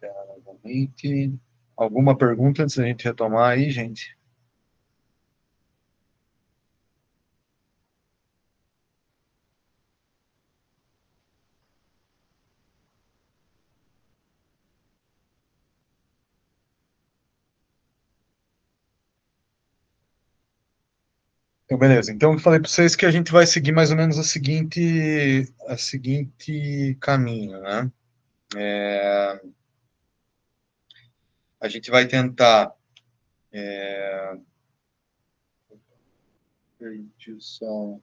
novamente. Alguma pergunta antes da gente retomar aí, gente? Então, beleza. Então, eu falei para vocês que a gente vai seguir mais ou menos a seguinte caminho, né? A gente vai tentar. Perdi só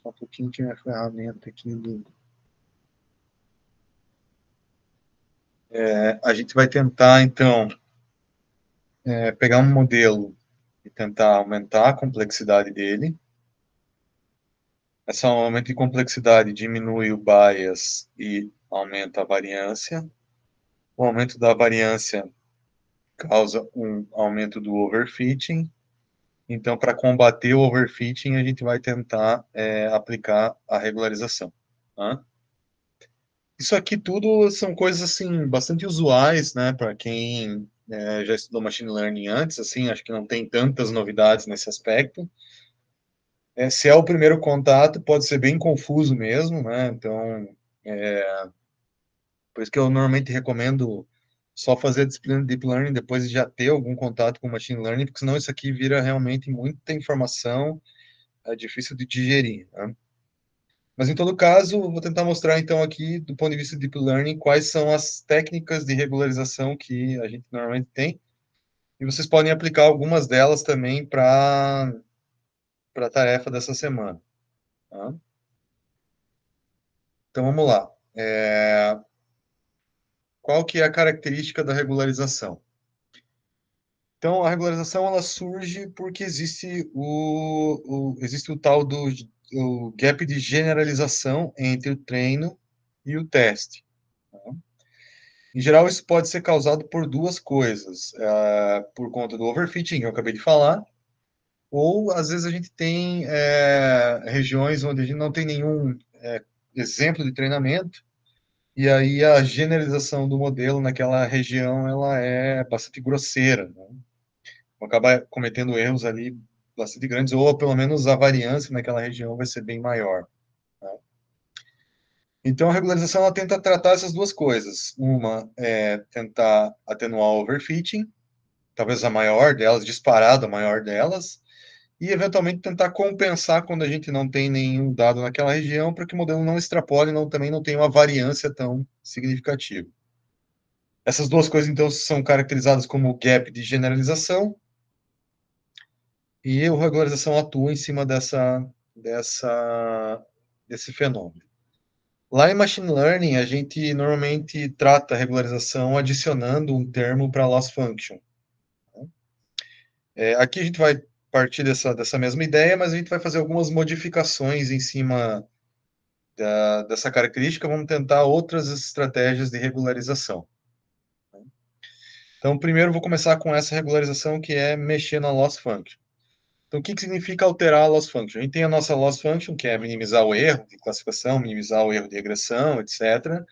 um pouquinho que minha ferramenta aqui a gente vai tentar, então, pegar um modelo e tentar aumentar a complexidade dele. Esse aumento de complexidade diminui o bias e aumenta a variância. O aumento da variância causa um aumento do overfitting. Então, para combater o overfitting, a gente vai tentar aplicar a regularização. Tá? Isso aqui tudo são coisas assim bastante usuais, né, para quem já estudou machine learning antes, assim, acho que não tem tantas novidades nesse aspecto. Se é o primeiro contato, pode ser bem confuso mesmo, né? Então, por isso que eu normalmente recomendo só fazer a disciplina de Deep Learning depois de já ter algum contato com Machine Learning, porque senão isso aqui vira realmente muita informação, é difícil de digerir, né? Mas em todo caso, vou tentar mostrar então aqui, do ponto de vista de Deep Learning, quais são as técnicas de regularização que a gente normalmente tem, e vocês podem aplicar algumas delas também para a tarefa dessa semana. Tá? Então vamos lá. Qual que é a característica da regularização? Então, a regularização ela surge porque existe o tal do o gap de generalização entre o treino e o teste. Tá? Em geral, isso pode ser causado por duas coisas. Por conta do overfitting, que eu acabei de falar, ou às vezes a gente tem regiões onde a gente não tem nenhum exemplo de treinamento, e aí a generalização do modelo naquela região ela é bastante grosseira, né? Acaba cometendo erros ali bastante grandes, ou pelo menos a variância naquela região vai ser bem maior. Né? Então, a regularização ela tenta tratar essas duas coisas. Uma é tentar atenuar o overfitting, talvez a maior delas, disparado a maior delas, e eventualmente tentar compensar quando a gente não tem nenhum dado naquela região, para que o modelo não extrapole, também não tenha uma variância tão significativa. Essas duas coisas, então, são caracterizadas como gap de generalização, e a regularização atua em cima desse fenômeno. Lá em Machine Learning, a gente normalmente trata a regularização adicionando um termo para loss function. Aqui a gente vai partir dessa mesma ideia, mas a gente vai fazer algumas modificações em cima dessa característica, vamos tentar outras estratégias de regularização. Então, primeiro vou começar com essa regularização que é mexer na loss function. Então, o que significa alterar a loss function? A gente tem a nossa loss function, que é minimizar o erro de classificação, minimizar o erro de regressão, etc.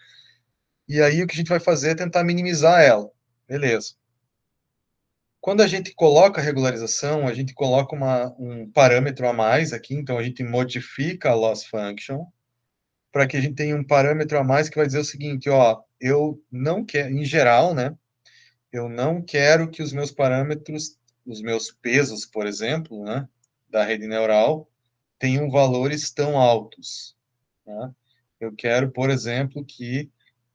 E aí o que a gente vai fazer é tentar minimizar ela. Beleza. Quando a gente coloca a regularização, a gente coloca um parâmetro a mais aqui, então a gente modifica a loss function para que a gente tenha um parâmetro a mais que vai dizer o seguinte, ó, eu não quero, em geral, né, eu não quero que os meus parâmetros, os meus pesos, por exemplo, né, da rede neural, tenham valores tão altos. Né? Eu quero, por exemplo, que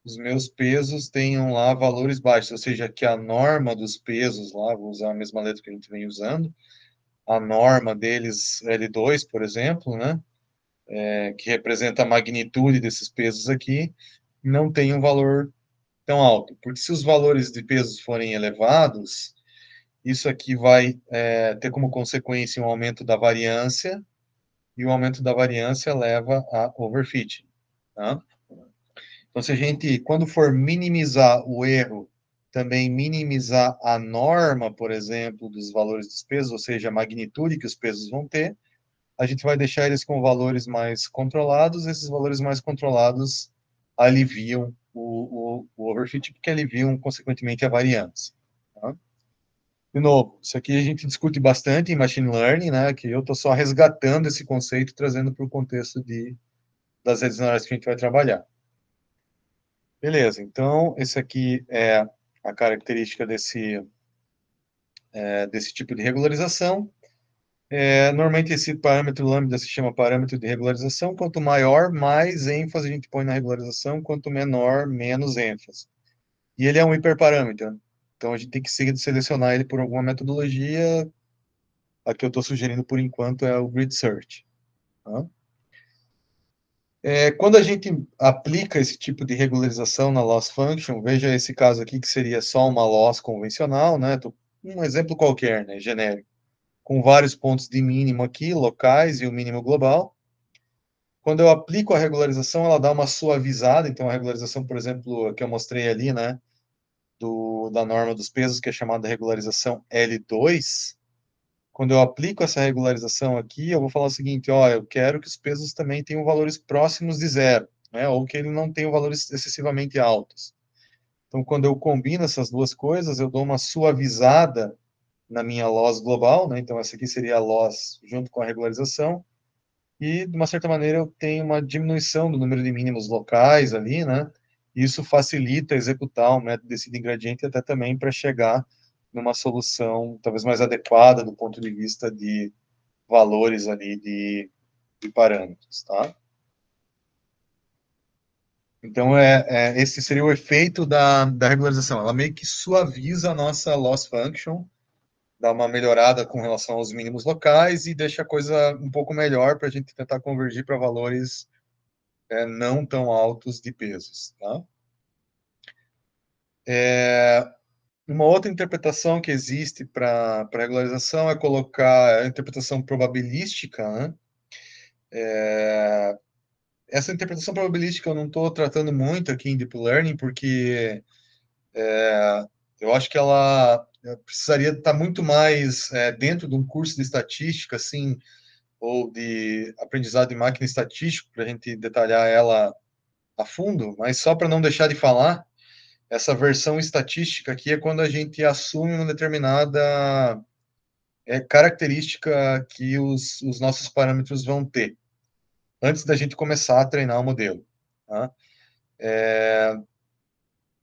os meus pesos tenham lá valores baixos, ou seja, que a norma dos pesos lá, vou usar a mesma letra que a gente vem usando, a norma deles, L2, por exemplo, né, que representa a magnitude desses pesos aqui, não tem um valor tão alto. Porque se os valores de pesos forem elevados, isso aqui vai ter como consequência um aumento da variância, e o aumento da variância leva a overfitting. Tá? Então, se a gente, quando for minimizar o erro, também minimizar a norma, por exemplo, dos valores dos pesos, ou seja, a magnitude que os pesos vão ter, a gente vai deixar eles com valores mais controlados, esses valores mais controlados aliviam o overfit, porque aliviam, consequentemente, a variância. Tá? De novo, isso aqui a gente discute bastante em machine learning, né, que eu estou só resgatando esse conceito, trazendo para o contexto das redes neurais que a gente vai trabalhar. Beleza, então, esse aqui é a característica desse tipo de regularização. Normalmente esse parâmetro lambda se chama parâmetro de regularização. Quanto maior, mais ênfase a gente põe na regularização, quanto menor, menos ênfase. E ele é um hiperparâmetro, né? Então a gente tem que selecionar ele por alguma metodologia. A que eu estou sugerindo por enquanto é o grid search. Tá? Quando a gente aplica esse tipo de regularização na loss function, veja esse caso aqui que seria só uma loss convencional, né? Um exemplo qualquer, né? Genérico, com vários pontos de mínimo aqui, locais, e o mínimo global. Quando eu aplico a regularização, ela dá uma suavizada. Então, a regularização, por exemplo, que eu mostrei ali, né, da norma dos pesos, que é chamada regularização L2, quando eu aplico essa regularização aqui, eu vou falar o seguinte, ó, eu quero que os pesos também tenham valores próximos de zero, né, ou que ele não tenha valores excessivamente altos. Então, quando eu combino essas duas coisas, eu dou uma suavizada na minha loss global, né, então essa aqui seria a loss junto com a regularização, e, de uma certa maneira, eu tenho uma diminuição do número de mínimos locais ali, né? Isso facilita executar o método decide gradiente até também para chegar numa solução talvez mais adequada do ponto de vista de valores ali de parâmetros, tá? Então, esse seria o efeito da regularização. Ela meio que suaviza a nossa loss function, dá uma melhorada com relação aos mínimos locais e deixa a coisa um pouco melhor para a gente tentar convergir para valores não tão altos de pesos. Tá? Uma outra interpretação que existe para regularização é colocar a interpretação probabilística. Né? Essa interpretação probabilística eu não estou tratando muito aqui em Deep Learning, porque eu acho que ela precisaria estar muito mais dentro de um curso de estatística, assim, ou de aprendizado de máquina estatístico, para a gente detalhar ela a fundo, mas só para não deixar de falar, essa versão estatística aqui é quando a gente assume uma determinada característica que os nossos parâmetros vão ter, antes da gente começar a treinar o modelo. Tá?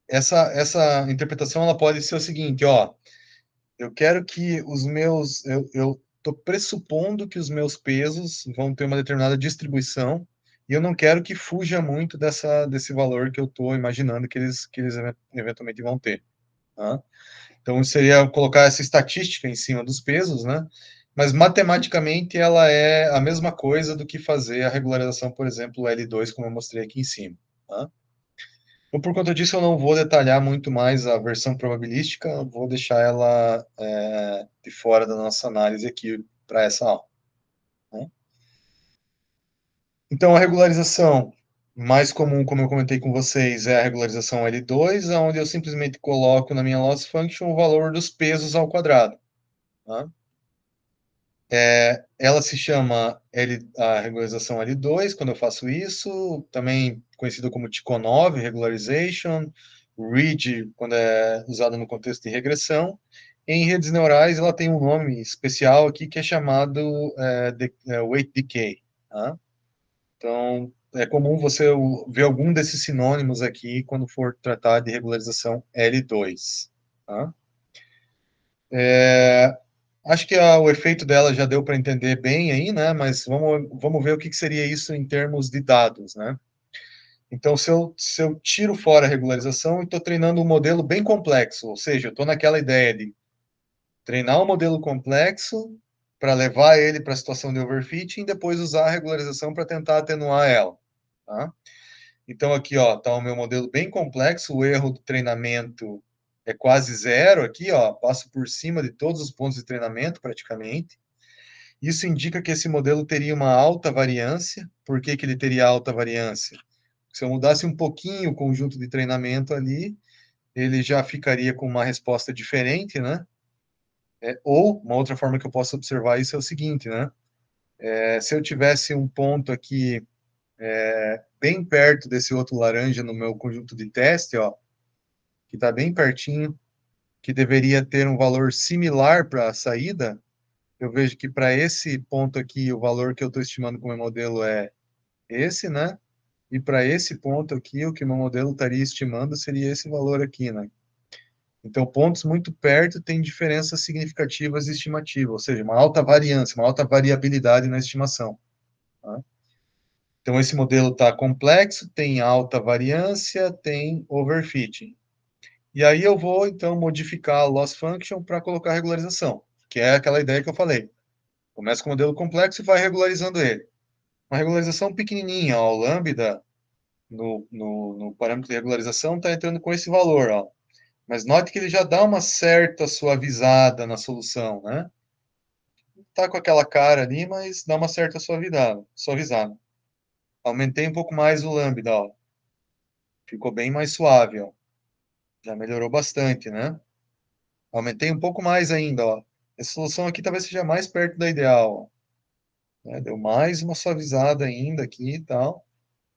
Essa interpretação ela pode ser o seguinte, ó, eu quero que eu estou pressupondo que os meus pesos vão ter uma determinada distribuição e eu não quero que fuja muito desse valor que eu estou imaginando que eles eventualmente vão ter. Tá? Então, seria colocar essa estatística em cima dos pesos, né? Mas, matematicamente, ela é a mesma coisa do que fazer a regularização, por exemplo, L2, como eu mostrei aqui em cima. Tá? Então, por conta disso, eu não vou detalhar muito mais a versão probabilística, vou deixar ela de fora da nossa análise aqui para essa aula. Né? Então, a regularização mais comum, como eu comentei com vocês, é a regularização L2, onde eu simplesmente coloco na minha loss function o valor dos pesos ao quadrado. Tá? Ela se chama a regularização L2, quando eu faço isso, também conhecido como Tikhonov regularization, RID, quando é usada no contexto de regressão. Em redes neurais, ela tem um nome especial aqui que é chamado weight decay. Tá? Então, é comum você ver algum desses sinônimos aqui quando for tratar de regularização L2. Tá? Acho que o efeito dela já deu para entender bem aí, né? Mas vamos ver o que seria isso em termos de dados, né? Então, se eu tiro fora a regularização e estou treinando um modelo bem complexo, ou seja, eu estou naquela ideia de treinar um modelo complexo para levar ele para a situação de overfitting e depois usar a regularização para tentar atenuar ela. Tá? Então, aqui está o meu modelo bem complexo, o erro do treinamento é quase zero aqui, passo por cima de todos os pontos de treinamento praticamente. Isso indica que esse modelo teria uma alta variância. Por que ele teria alta variância? Se eu mudasse um pouquinho o conjunto de treinamento ali, ele já ficaria com uma resposta diferente, né? Ou, uma outra forma que eu posso observar isso é o seguinte, né? Se eu tivesse um ponto aqui bem perto desse outro laranja no meu conjunto de teste, ó, que está bem pertinho, que deveria ter um valor similar para a saída, eu vejo que para esse ponto aqui, o valor que eu estou estimando com o meu modelo é esse, né? E para esse ponto aqui, o que o meu modelo estaria estimando seria esse valor aqui, né? Então, pontos muito perto têm diferenças significativas de estimativa, ou seja, uma alta variância, uma alta variabilidade na estimação. Tá? Então, esse modelo está complexo, tem alta variância, tem overfitting. E aí eu vou, então, modificar a loss function para colocar regularização, que é aquela ideia que eu falei. Começa com o modelo complexo e vai regularizando ele. Uma regularização pequenininha, ó, o lambda no parâmetro de regularização está entrando com esse valor, ó. Mas note que ele já dá uma certa suavizada na solução, né? Tá com aquela cara ali, mas dá uma certa suavizada. Aumentei um pouco mais o lambda, ó. Ficou bem mais suave, ó. Já melhorou bastante, né? Aumentei um pouco mais ainda, ó. Essa solução aqui talvez seja mais perto da ideal, ó, né? Deu mais uma suavizada ainda aqui e tal.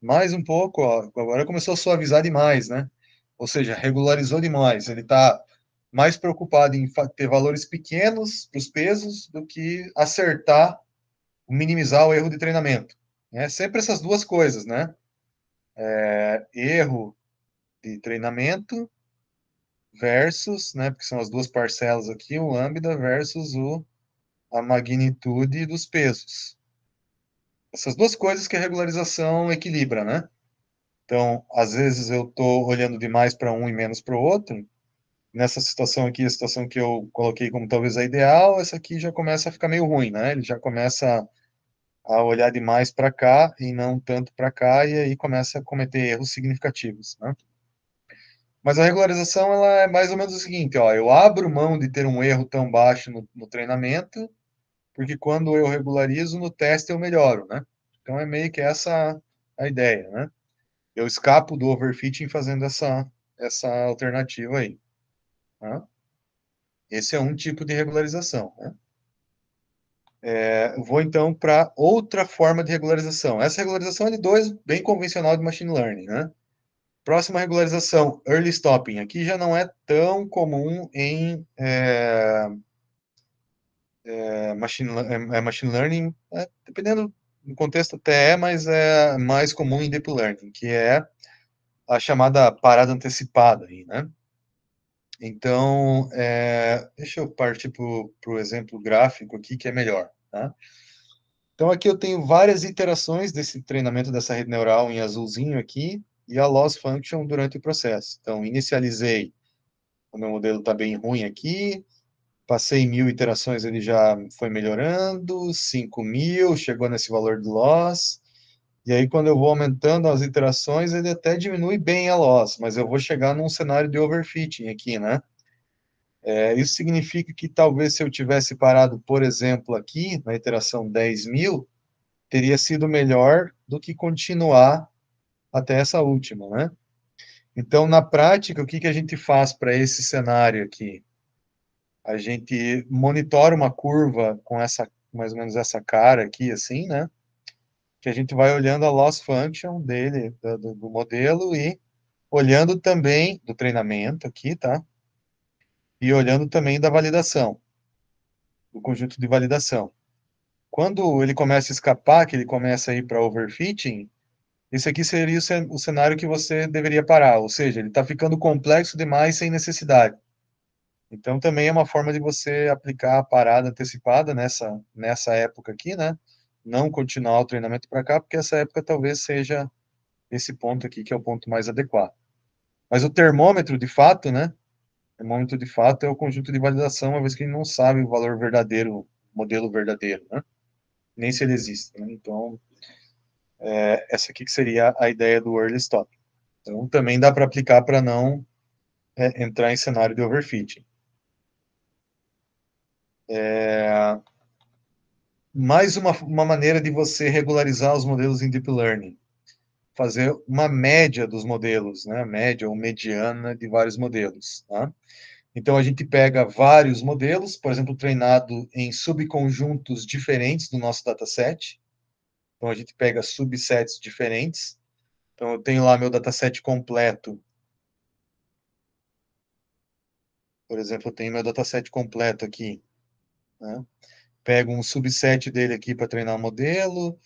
Mais um pouco, ó. Agora começou a suavizar demais, né? Ou seja, regularizou demais. Ele está mais preocupado em ter valores pequenos para os pesos do que acertar, minimizar o erro de treinamento. É sempre essas duas coisas, né? Erro de treinamento versus, né? Porque são as duas parcelas aqui, o lambda versus a magnitude dos pesos. Essas duas coisas que a regularização equilibra, né? Então, às vezes eu estou olhando demais para um e menos para o outro. Nessa situação aqui, a situação que eu coloquei como talvez a ideal, essa aqui já começa a ficar meio ruim, né? Ele já começa a olhar demais para cá e não tanto para cá, e aí começa a cometer erros significativos, né? Mas a regularização, ela é mais ou menos o seguinte, ó, eu abro mão de ter um erro tão baixo no treinamento, porque quando eu regularizo no teste eu melhoro, né? Então é meio que essa a ideia, né? Eu escapo do overfitting fazendo essa alternativa aí. Né? Esse é um tipo de regularização. Né? Eu vou então para outra forma de regularização. Essa regularização é de 2, bem convencional de machine learning. Né? Próxima regularização, early stopping. Aqui já não é tão comum em machine learning, dependendo do contexto até mas é mais comum em deep learning, que é a chamada parada antecipada. Aí, né? Então, deixa eu partir para o exemplo gráfico aqui, que é melhor. Tá? Então, aqui eu tenho várias iterações desse treinamento dessa rede neural em azulzinho aqui, e a loss function durante o processo. Então, inicializei, o meu modelo está bem ruim aqui, passei 1.000 iterações, ele já foi melhorando, 5.000, chegou nesse valor de loss, e aí quando eu vou aumentando as iterações, ele até diminui bem a loss, mas eu vou chegar num cenário de overfitting aqui, né? Isso significa que talvez se eu tivesse parado, por exemplo, aqui, na iteração 10.000, teria sido melhor do que continuar até essa última, né? Então, na prática, o que a gente faz para esse cenário aqui? A gente monitora uma curva com essa, mais ou menos essa cara aqui, assim, né? Que a gente vai olhando a loss function dele, do modelo, e olhando também do treinamento aqui, tá? E olhando também da validação, do conjunto de validação. Quando ele começa a escapar, que ele começa a ir para overfitting, esse aqui seria o cenário que você deveria parar, ou seja, ele está ficando complexo demais sem necessidade. Então, também é uma forma de você aplicar a parada antecipada nessa época aqui, né? Não continuar o treinamento para cá, porque essa época talvez seja esse ponto aqui, que é o ponto mais adequado. Mas o termômetro, de fato, né? O termômetro, de fato, é o conjunto de validação, uma vez que ele não sabe o valor verdadeiro, o modelo verdadeiro, né? Nem se ele existe. Né? Então, essa aqui que seria a ideia do early stop. Então, também dá para aplicar para não entrar em cenário de overfitting. Mais uma maneira de você regularizar os modelos em Deep Learning. Fazer uma média dos modelos, né? Média ou mediana de vários modelos. Tá? Então, a gente pega vários modelos, por exemplo, treinado em subconjuntos diferentes do nosso dataset. Então, a gente pega subsets diferentes. Então, eu tenho lá meu dataset completo. Por exemplo, eu tenho meu dataset completo aqui, né? Pego um subset dele aqui para treinar o modelo.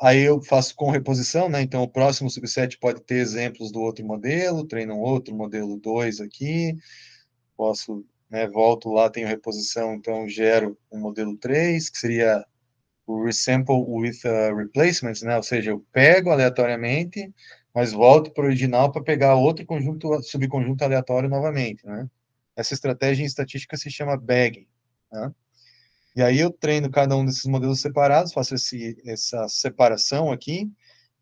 Aí eu faço com reposição, né? Então, o próximo subset pode ter exemplos do outro modelo, treino um outro modelo 2 aqui. Posso, né, volto lá, tenho reposição, então gero um modelo 3 que seria o resample with replacements, né? Ou seja, eu pego aleatoriamente, mas volto para o original para pegar outro conjunto, subconjunto aleatório novamente, né? Essa estratégia em estatística se chama bagging, né? E aí eu treino cada um desses modelos separados, faço essa separação aqui,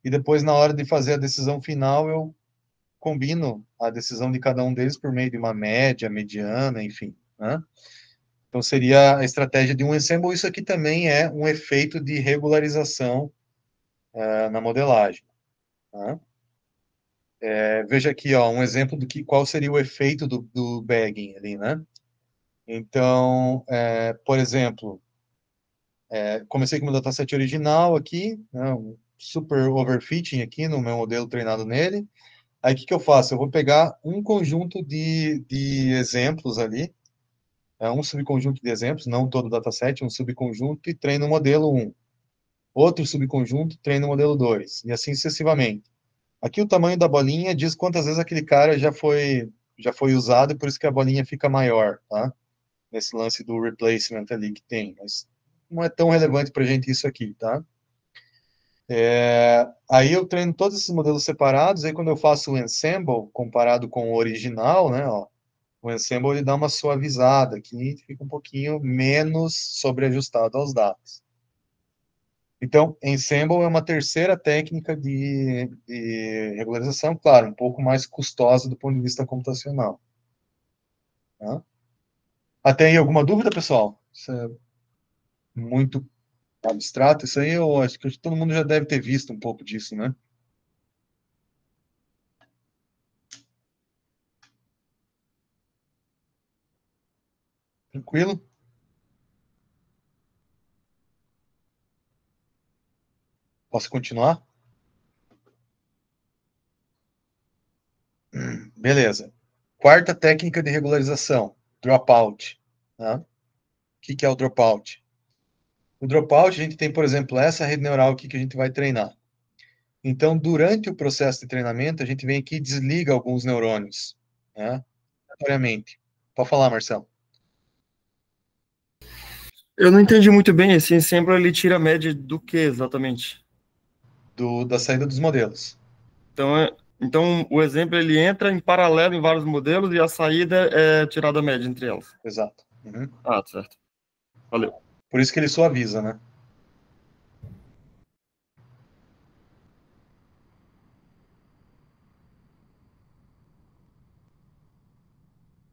e depois, na hora de fazer a decisão final, eu combino a decisão de cada um deles por meio de uma média, mediana, enfim, né? Então, seria a estratégia de um ensemble. Isso aqui também é um efeito de regularização na modelagem. Tá? Veja aqui, ó, um exemplo do que qual seria o efeito do bagging ali, né? Então, por exemplo, comecei com o meu dataset original aqui, né, um super overfitting aqui no meu modelo treinado nele. Aí, o que eu faço? Eu vou pegar um conjunto de exemplos ali, um subconjunto de exemplos, não todo o dataset, um subconjunto, e treino o modelo 1. Outro subconjunto, treino o modelo 2, e assim sucessivamente. Aqui o tamanho da bolinha diz quantas vezes aquele cara já foi usado, e por isso que a bolinha fica maior, tá? Nesse lance do replacement ali que tem, mas não é tão relevante para a gente isso aqui, tá? Aí eu treino todos esses modelos separados, aí quando eu faço o ensemble, comparado com o original, né, ó, o ensemble ele dá uma suavizada aqui, fica um pouquinho menos sobreajustado aos dados. Então, ensemble é uma terceira técnica de regularização, claro, um pouco mais custosa do ponto de vista computacional. Tá? Até aí alguma dúvida, pessoal? Isso é muito abstrato, isso aí eu acho que todo mundo já deve ter visto um pouco disso, né? Tranquilo? Posso continuar? Beleza. Quarta técnica de regularização, dropout. Tá? O que é o dropout? O dropout, a gente tem, por exemplo, essa rede neural aqui que a gente vai treinar. Então, durante o processo de treinamento, a gente vem aqui e desliga alguns neurônios, né? Aleatoriamente. Pode falar, Marcelo. Eu não entendi muito bem, esse ensemble ele tira a média do que exatamente? Da saída dos modelos. Então o exemplo ele entra em paralelo em vários modelos e a saída é tirada a média entre elas. Exato. Uhum. Ah, certo. Valeu. Por isso que ele suaviza, né?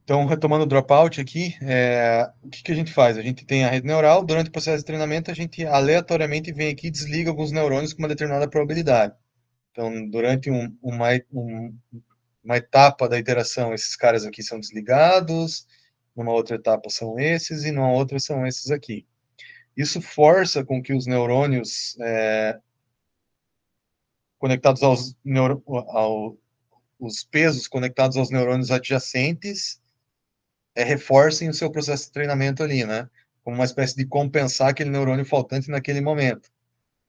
Então, retomando o dropout aqui, o que a gente faz? A gente tem a rede neural, durante o processo de treinamento, a gente aleatoriamente vem aqui e desliga alguns neurônios com uma determinada probabilidade. Então, durante uma etapa da iteração, esses caras aqui são desligados, numa outra etapa são esses, e numa outra são esses aqui. Isso força com que os neurônios conectados os pesos conectados aos neurônios adjacentes reforcem o seu processo de treinamento ali, né? Como uma espécie de compensar aquele neurônio faltante naquele momento.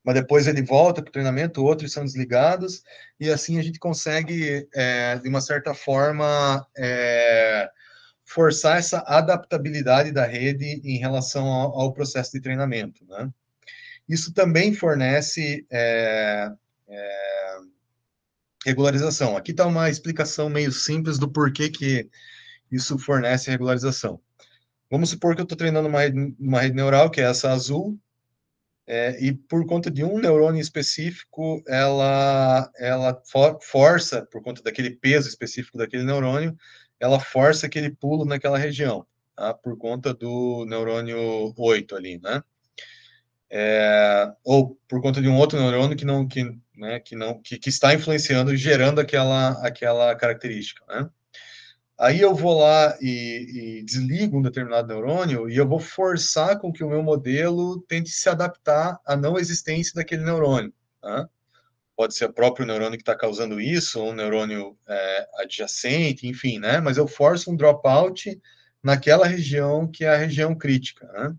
Mas depois ele volta para o treinamento, outros são desligados, e assim a gente consegue, de uma certa forma, forçar essa adaptabilidade da rede em relação ao processo de treinamento, né? Isso também fornece regularização. Aqui está uma explicação meio simples do porquê que isso fornece regularização. Vamos supor que eu estou treinando uma rede neural, que é essa azul, e por conta de um neurônio específico, ela força, por conta daquele peso específico daquele neurônio, ela força aquele pulo naquela região, tá? Por conta do neurônio 8 ali, né? Ou por conta de um outro neurônio que está influenciando, gerando aquela característica, né? Aí eu vou lá e desligo um determinado neurônio e eu vou forçar com que o meu modelo tente se adaptar à não existência daquele neurônio. Tá? Pode ser o próprio neurônio que está causando isso, ou um neurônio adjacente, enfim, né? Mas eu forço um dropout naquela região que é a região crítica, né?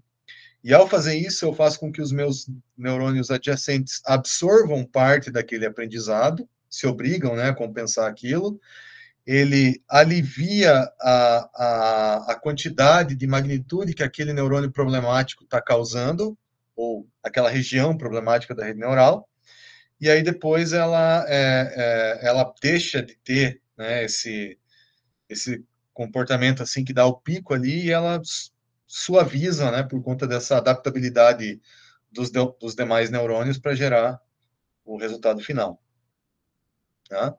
E ao fazer isso, eu faço com que os meus neurônios adjacentes absorvam parte daquele aprendizado, se obrigam, né, a compensar aquilo. Ele alivia a quantidade de magnitude que aquele neurônio problemático está causando, ou aquela região problemática da rede neural, e aí depois ela deixa de ter, né, esse comportamento assim que dá o pico ali e ela suaviza, né, por conta dessa adaptabilidade dos demais neurônios para gerar o resultado final. Tá?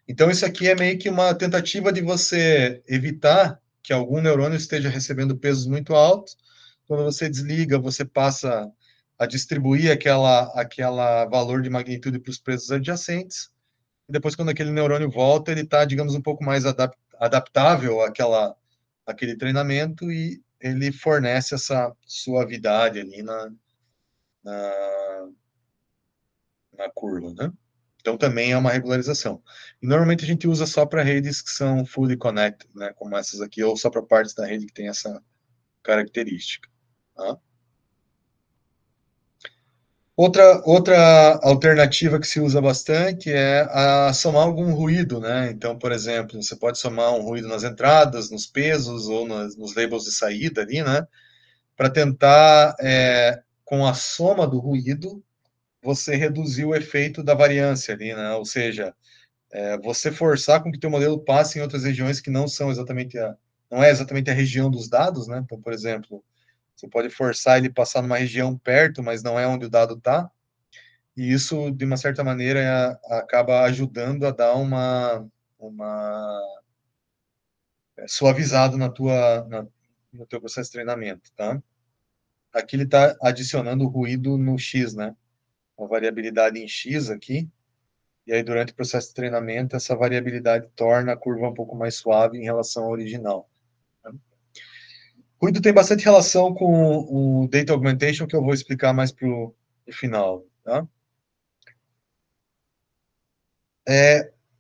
Então, isso aqui é meio que uma tentativa de você evitar que algum neurônio esteja recebendo pesos muito altos. Quando você desliga, você passa a distribuir aquela valor de magnitude para os pesos adjacentes. E depois, quando aquele neurônio volta, ele está, digamos, um pouco mais adaptável àquele treinamento e ele fornece essa suavidade ali na, na curva, né? Então, também é uma regularização. E normalmente a gente usa só para redes que são fully connected, né? Como essas aqui, ou só para partes da rede que tem essa característica. Tá? Outra alternativa que se usa bastante é a somar algum ruído, né? Então, por exemplo, você pode somar um ruído nas entradas, nos pesos ou nos labels de saída ali, né? Para tentar, com a soma do ruído, você reduzir o efeito da variância ali, né? Ou seja, você forçar com que o teu modelo passe em outras regiões que não são exatamente não é exatamente a região dos dados, né? Então, por exemplo, você pode forçar ele passar numa região perto, mas não é onde o dado está. E isso, de uma certa maneira, acaba ajudando a dar uma suavizado no teu processo de treinamento, tá? Aqui ele está adicionando ruído no X, né? Uma variabilidade em X aqui, e aí durante o processo de treinamento essa variabilidade torna a curva um pouco mais suave em relação ao original. Tá? Ruído tem bastante relação com o Data Augmentation, que eu vou explicar mais para o final, tá?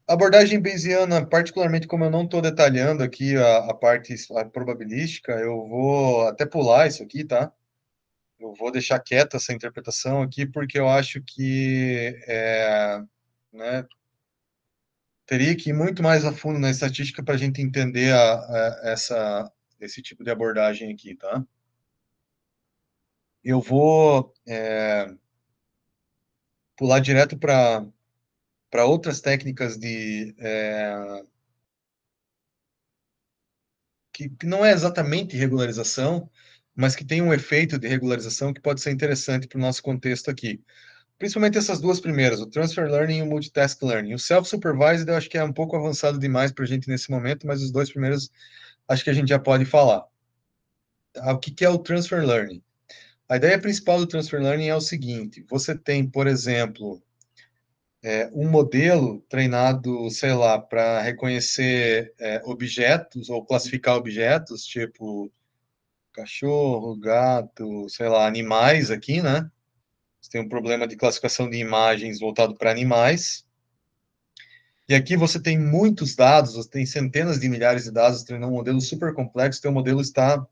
Abordagem Bayesiana, particularmente como eu não estou detalhando aqui a parte probabilística, eu vou até pular isso aqui, tá? Eu vou deixar quieta essa interpretação aqui, porque eu acho que né, teria que ir muito mais a fundo na estatística para a gente entender esse tipo de abordagem aqui, tá? Eu vou pular direto para outras técnicas que não é exatamente regularização, mas que tem um efeito de regularização que pode ser interessante para o nosso contexto aqui. Principalmente essas duas primeiras, o Transfer Learning e o Multitask Learning. O Self-Supervised eu acho que é um pouco avançado demais para a gente nesse momento, mas os dois primeiros acho que a gente já pode falar. O que é o Transfer Learning? A ideia principal do Transfer Learning é o seguinte: você tem, por exemplo, um modelo treinado, sei lá, para reconhecer objetos ou classificar objetos, tipo cachorro, gato, sei lá, animais aqui, né? Você tem um problema de classificação de imagens voltado para animais. E aqui você tem muitos dados, você tem centenas de milhares de dados, treinando um modelo super complexo, teu modelo está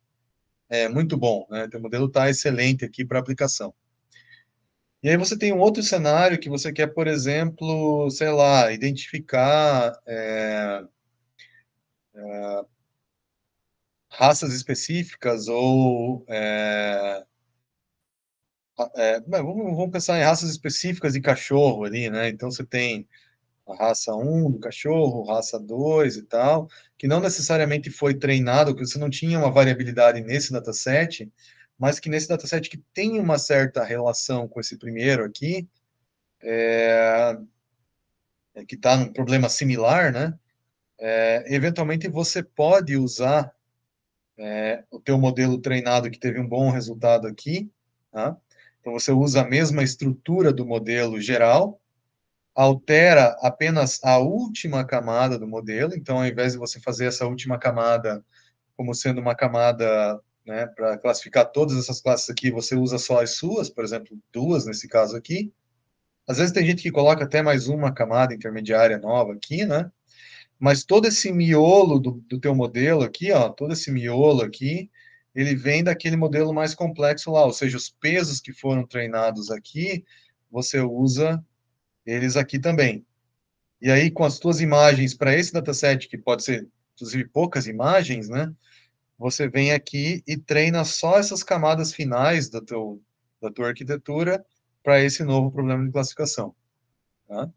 muito bom, né? Teu modelo está excelente aqui para aplicação. E aí você tem um outro cenário que você quer, por exemplo, sei lá, identificar raças específicas ou vamos pensar em raças específicas de cachorro ali, né? Então você tem a raça 1 do cachorro, raça 2 e tal, que não necessariamente foi treinado, que você não tinha uma variabilidade nesse dataset, mas que nesse dataset que tem uma certa relação com esse primeiro aqui, que está num problema similar, né? Eventualmente você pode usar o teu modelo treinado que teve um bom resultado aqui, tá? Então você usa a mesma estrutura do modelo geral, altera apenas a última camada do modelo. Então, ao invés de você fazer essa última camada como sendo uma camada, né, para classificar todas essas classes aqui, você usa só as suas, por exemplo, duas nesse caso aqui. Às vezes tem gente que coloca até mais uma camada intermediária nova aqui, né? Mas todo esse miolo do teu modelo aqui, ó, todo esse miolo aqui, ele vem daquele modelo mais complexo lá, ou seja, os pesos que foram treinados aqui, você usa eles aqui também. E aí, com as tuas imagens para esse dataset, que pode ser, inclusive, poucas imagens, né? Você vem aqui e treina só essas camadas finais da tua arquitetura para esse novo problema de classificação. Tá?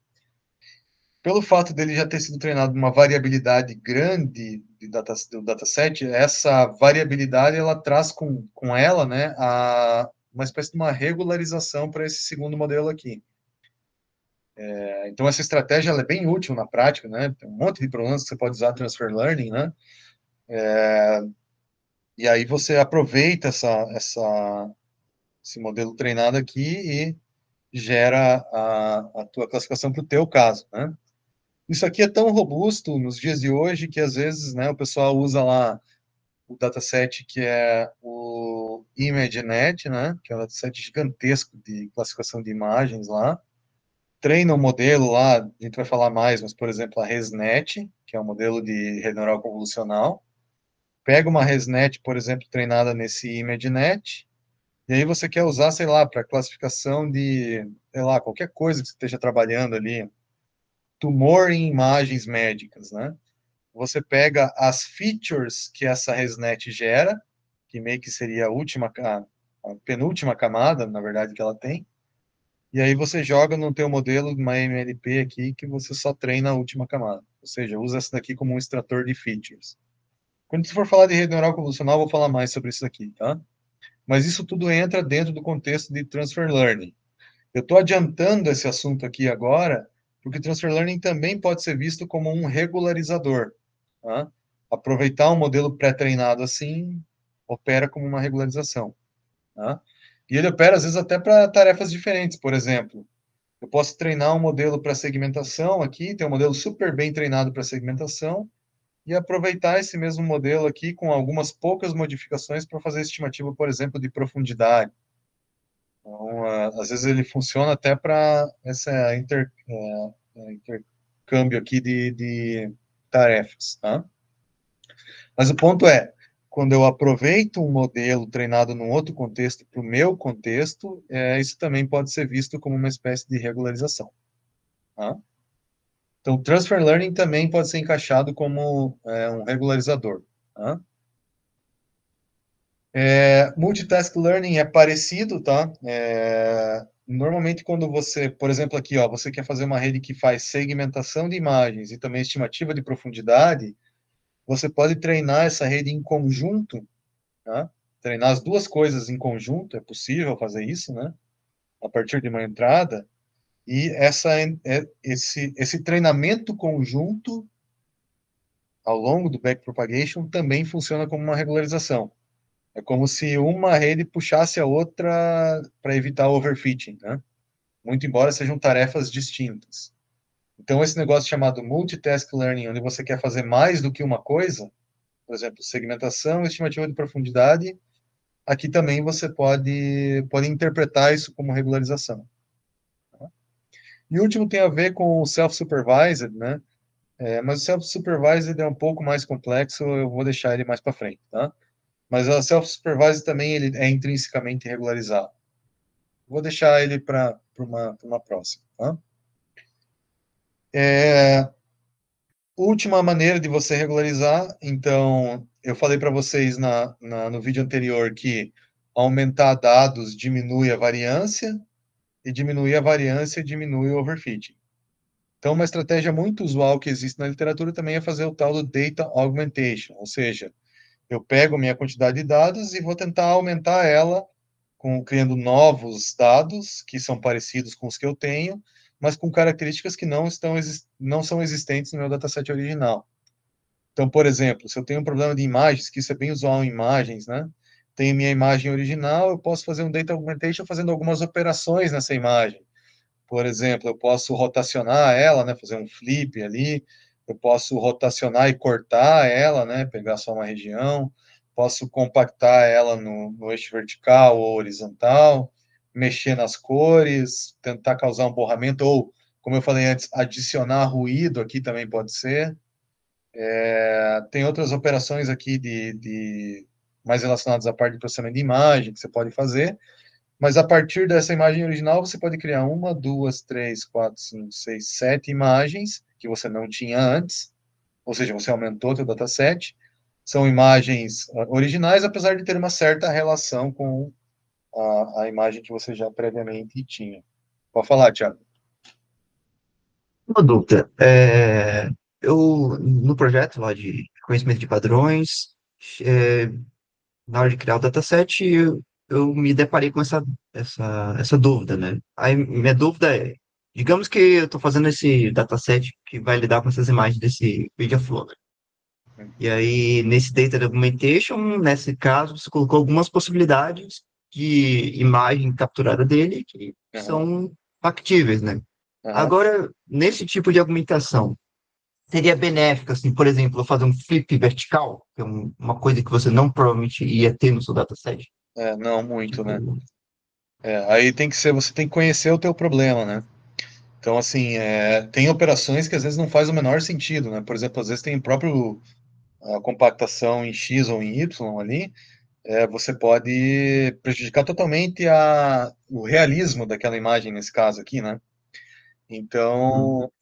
Pelo fato dele já ter sido treinado uma variabilidade grande do dataset, essa variabilidade ela traz com ela, né, uma espécie de uma regularização para esse segundo modelo aqui. Então essa estratégia ela é bem útil na prática, né? Tem um monte de problemas que você pode usar transfer learning, né? E aí você aproveita esse modelo treinado aqui e gera a tua classificação para o teu caso, né? Isso aqui é tão robusto nos dias de hoje que às vezes, né, o pessoal usa lá o dataset que é o ImageNet, né, que é um dataset gigantesco de classificação de imagens lá, treina um modelo lá, a gente vai falar mais, mas por exemplo a ResNet, que é um modelo de rede neural convolucional, pega uma ResNet, por exemplo, treinada nesse ImageNet, e aí você quer usar, sei lá, para classificação de, sei lá, qualquer coisa que você esteja trabalhando ali, tumor em imagens médicas, né? Você pega as features que essa ResNet gera, que meio que seria a penúltima camada, na verdade, que ela tem, e aí você joga no teu modelo de uma MLP aqui, que você só treina a última camada. Ou seja, usa essa daqui como um extrator de features. Quando você for falar de rede neural convolucional, eu vou falar mais sobre isso aqui, tá? Mas isso tudo entra dentro do contexto de transfer learning. Eu estou adiantando esse assunto aqui agora, porque transfer learning também pode ser visto como um regularizador. Tá? Aproveitar um modelo pré-treinado assim opera como uma regularização. Tá? E ele opera, às vezes, até para tarefas diferentes. Por exemplo, eu posso treinar um modelo para segmentação aqui, ter um modelo super bem treinado para segmentação, e aproveitar esse mesmo modelo aqui com algumas poucas modificações para fazer estimativa, por exemplo, de profundidade. Então, às vezes ele funciona até para essa intercâmbio aqui de tarefas, tá? Mas o ponto é, quando eu aproveito um modelo treinado num outro contexto para o meu contexto, isso também pode ser visto como uma espécie de regularização, tá? Então, transfer learning também pode ser encaixado como um regularizador, tá? Multitask learning é parecido, tá? Normalmente quando você, por exemplo, aqui, ó, você quer fazer uma rede que faz segmentação de imagens e também estimativa de profundidade, você pode treinar essa rede em conjunto, tá? Treinar as duas coisas em conjunto, é possível fazer isso, né? A partir de uma entrada, e esse treinamento conjunto ao longo do backpropagation também funciona como uma regularização. É como se uma rede puxasse a outra para evitar overfitting, né? Muito embora sejam tarefas distintas. Então, esse negócio chamado multitask learning, onde você quer fazer mais do que uma coisa, por exemplo, segmentação, estimativa de profundidade, aqui também você pode interpretar isso como regularização. Tá? E o último tem a ver com o self-supervised, né? Mas o self-supervised é um pouco mais complexo, eu vou deixar ele mais para frente, tá? Mas o self-supervised também ele é intrinsecamente regularizado. Vou deixar ele para uma próxima. Tá? Última maneira de você regularizar, então, eu falei para vocês no vídeo anterior que aumentar dados diminui a variância, e diminuir a variância diminui o overfitting. Então, uma estratégia muito usual que existe na literatura também é fazer o tal do data augmentation, ou seja, eu pego minha quantidade de dados e vou tentar aumentar ela criando novos dados que são parecidos com os que eu tenho, mas com características que não são existentes no meu dataset original. Então, por exemplo, se eu tenho um problema de imagens, que isso é bem usual em imagens, né? Tenho minha imagem original, eu posso fazer um data augmentation fazendo algumas operações nessa imagem. Por exemplo, eu posso rotacionar ela, né, fazer um flip ali, eu posso rotacionar e cortar ela, né, pegar só uma região, posso compactar ela no eixo vertical ou horizontal, mexer nas cores, tentar causar um borramento, ou, como eu falei antes, adicionar ruído aqui também pode ser. Tem outras operações aqui mais relacionadas à parte de processamento de imagem que você pode fazer, mas a partir dessa imagem original, você pode criar uma, duas, três, quatro, cinco, seis, sete imagens que você não tinha antes, ou seja, você aumentou seu dataset. São imagens originais, apesar de ter uma certa relação com a imagem que você já previamente tinha. Pode falar, Thiago. Uma dúvida. Eu, no projeto lá de conhecimento de padrões, é, na hora de criar o dataset, eu me deparei com essa dúvida, né? Aí minha dúvida é, digamos que eu estou fazendo esse dataset que vai lidar com essas imagens desse Mediaflow, né? E aí, nesse Data Documentation, nesse caso, você colocou algumas possibilidades de imagem capturada dele que Uhum, são factíveis, né? uhum. Agora, nesse tipo de argumentação, seria benéfico, assim, por exemplo, eu fazer um flip vertical, que é uma coisa que você não provavelmente ia ter no seu dataset. Não muito, né? Tipo, Aí tem que ser, você tem que conhecer o teu problema, né? Então, assim, tem operações que às vezes não faz o menor sentido, né? Por exemplo, às vezes tem o próprio a compactação em X ou em Y ali, você pode prejudicar totalmente o realismo daquela imagem nesse caso aqui, né? uhum, Então,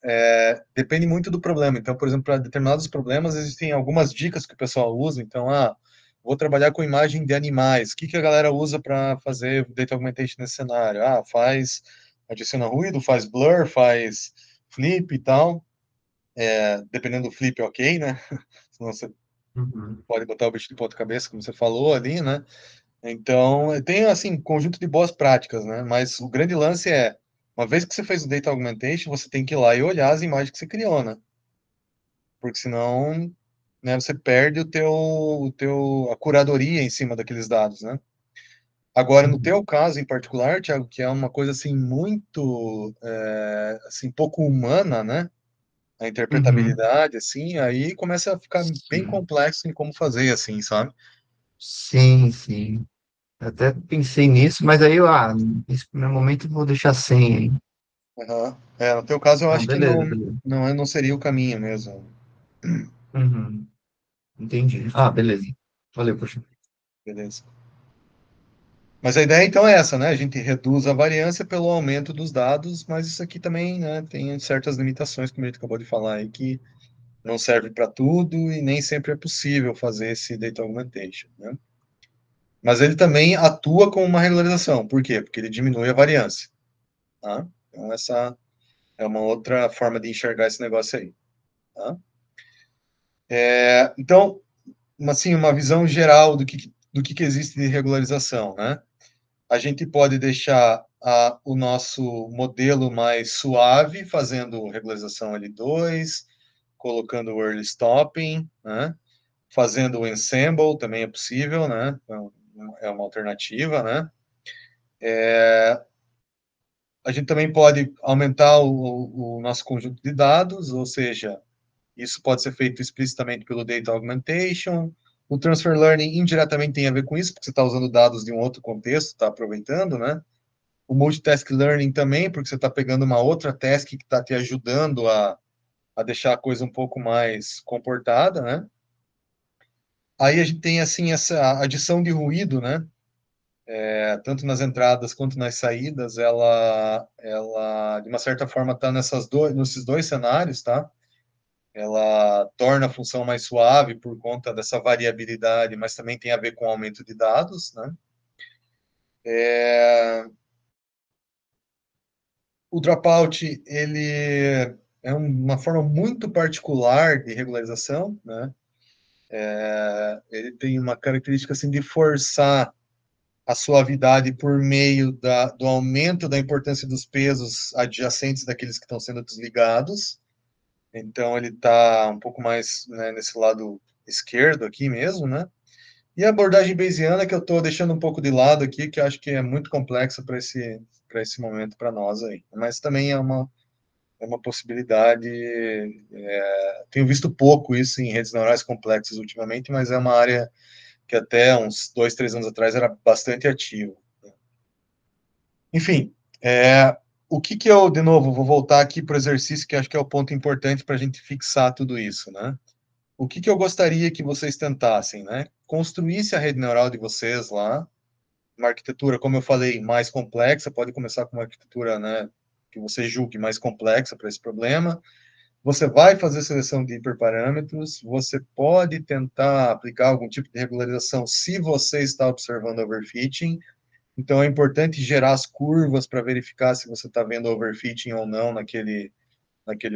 depende muito do problema. Então, por exemplo, para determinados problemas, existem algumas dicas que o pessoal usa. Então, vou trabalhar com imagem de animais. O que que a galera usa para fazer data augmentation nesse cenário? Adiciona ruído, faz blur, faz flip e tal. Dependendo do flip, ok, né? Senão você uhum. pode botar o bicho de ponta cabeça, como você falou ali, né? Então, tem, assim, um conjunto de boas práticas, né? Mas o grande lance é, uma vez que você fez o Data Augmentation, você tem que ir lá e olhar as imagens que você criou, né? Porque senão, né, você perde a curadoria em cima daqueles dados, né? Agora, no teu Uhum. caso em particular, Thiago, que é uma coisa, assim, muito, assim, pouco humana, né? A Uhum. interpretabilidade, assim, aí começa a ficar bem Sim, complexo em como fazer, assim, sabe? sim, sim. Eu até pensei nisso, mas aí, nesse primeiro momento eu vou deixar sem aí. Aham. No teu caso, eu Não, acho que beleza, não, beleza. não seria o caminho mesmo. Uhum. Entendi. Ah, beleza. Valeu, poxa. Beleza. Mas a ideia então é essa, né? A gente reduz a variância pelo aumento dos dados, mas isso aqui também, né, tem certas limitações, como a gente acabou de falar aí, que não serve para tudo e nem sempre é possível fazer esse data augmentation, né? Mas ele também atua como uma regularização. Por quê? Porque ele diminui a variância, tá? Então essa é uma outra forma de enxergar esse negócio aí, tá? Então, assim, uma visão geral do que existe de regularização, né? A gente pode deixar o nosso modelo mais suave, fazendo regularização L2, colocando o early stopping, né? Fazendo o ensemble também é possível, né? Então, é uma alternativa, né? A gente também pode aumentar o nosso conjunto de dados, ou seja, isso pode ser feito explicitamente pelo Data Augmentation. O Transfer Learning indiretamente tem a ver com isso, porque você está usando dados de um outro contexto, está aproveitando, né? O Multitask Learning também, porque você está pegando uma outra task que está te ajudando a deixar a coisa um pouco mais comportada, né? Aí a gente tem, assim, essa adição de ruído, né? Tanto nas entradas quanto nas saídas, ela de uma certa forma, está nesses dois cenários, tá? Ela torna a função mais suave por conta dessa variabilidade, mas também tem a ver com o aumento de dados, né? O dropout, ele é uma forma muito particular de regularização, né? Ele tem uma característica assim de forçar a suavidade por meio do aumento da importância dos pesos adjacentes daqueles que estão sendo desligados. Então ele está um pouco mais, né, nesse lado esquerdo aqui mesmo, né? E a abordagem bayesiana, que eu estou deixando um pouco de lado aqui, que eu acho que é muito complexa para esse momento para nós aí. Mas também é uma possibilidade. Tenho visto pouco isso em redes neurais complexas ultimamente, mas é uma área que até uns 2, 3 anos atrás era bastante ativo. Enfim, o que eu, de novo, vou voltar aqui para o exercício, que acho que é o ponto importante para a gente fixar tudo isso, né? O que eu gostaria que vocês tentassem, né? Construísse a rede neural de vocês lá, uma arquitetura, como eu falei, mais complexa, pode começar com uma arquitetura, né, que você julgue mais complexa para esse problema. Você vai fazer seleção de hiperparâmetros, você pode tentar aplicar algum tipo de regularização se você está observando overfitting. Então, é importante gerar as curvas para verificar se você está vendo overfitting ou não naquele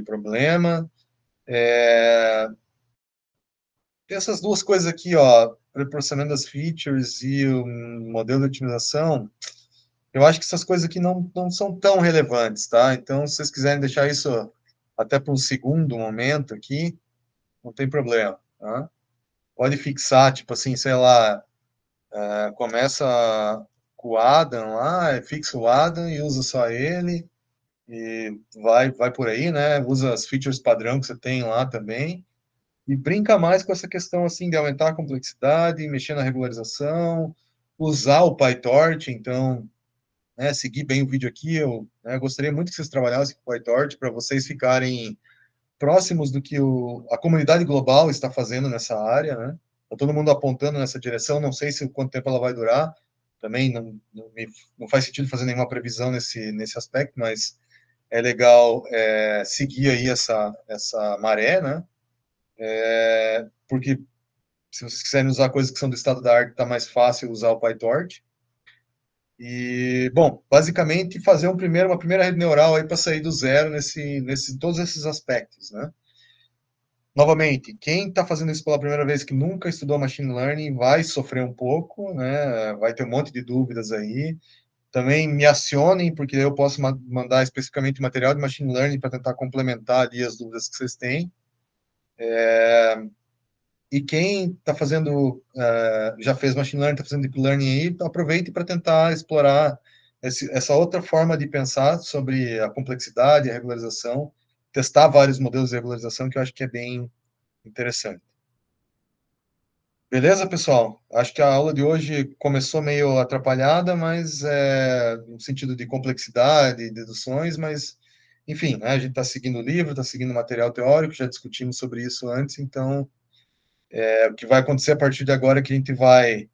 problema. Essas duas coisas aqui, ó, processamento das features e o modelo de otimização, eu acho que essas coisas aqui não são tão relevantes, tá? Então, se vocês quiserem deixar isso até para um segundo momento aqui, não tem problema, tá? Pode fixar, tipo assim, sei lá, começa com o Adam lá, fixa o Adam e usa só ele, e vai por aí, né? Usa as features padrão que você tem lá também, e brinca mais com essa questão, assim, de aumentar a complexidade, mexer na regularização, usar o PyTorch, então, né, seguir bem o vídeo aqui, eu, né, gostaria muito que vocês trabalhassem com o PyTorch para vocês ficarem próximos do que a comunidade global está fazendo nessa área, né? Tá todo mundo apontando nessa direção, não sei se quanto tempo ela vai durar, também não faz sentido fazer nenhuma previsão nesse aspecto, mas é legal seguir aí essa maré, né? Porque se vocês quiserem usar coisas que são do estado da arte, está mais fácil usar o PyTorch. E, bom, basicamente fazer uma primeira rede neural aí para sair do zero todos esses aspectos, né? Novamente, quem está fazendo isso pela primeira vez, que nunca estudou machine learning, vai sofrer um pouco, né? Vai ter um monte de dúvidas aí. Também me acionem, porque eu posso mandar especificamente material de machine learning para tentar complementar ali as dúvidas que vocês têm. E quem está fazendo, já fez machine learning, está fazendo deep learning aí, aproveite para tentar explorar essa outra forma de pensar sobre a complexidade, a regularização, testar vários modelos de regularização, que eu acho que é bem interessante. Beleza, pessoal? Acho que a aula de hoje começou meio atrapalhada, mas no sentido de complexidade, deduções, mas, enfim, né, a gente está seguindo o livro, está seguindo o material teórico, já discutimos sobre isso antes, então, o que vai acontecer a partir de agora é que a gente vai,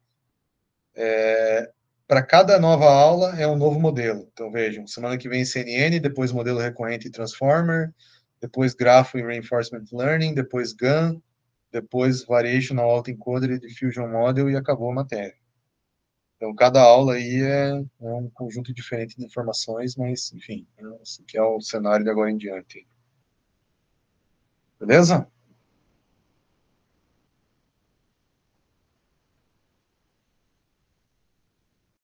para cada nova aula, é um novo modelo. Então, vejam, semana que vem CNN, depois modelo recorrente e transformer, depois grafo e reinforcement learning, depois GAN, depois Variational Autoencoder e Diffusion Model, e acabou a matéria. Então, cada aula aí é um conjunto diferente de informações, mas, enfim, esse aqui é o cenário de agora em diante. Beleza?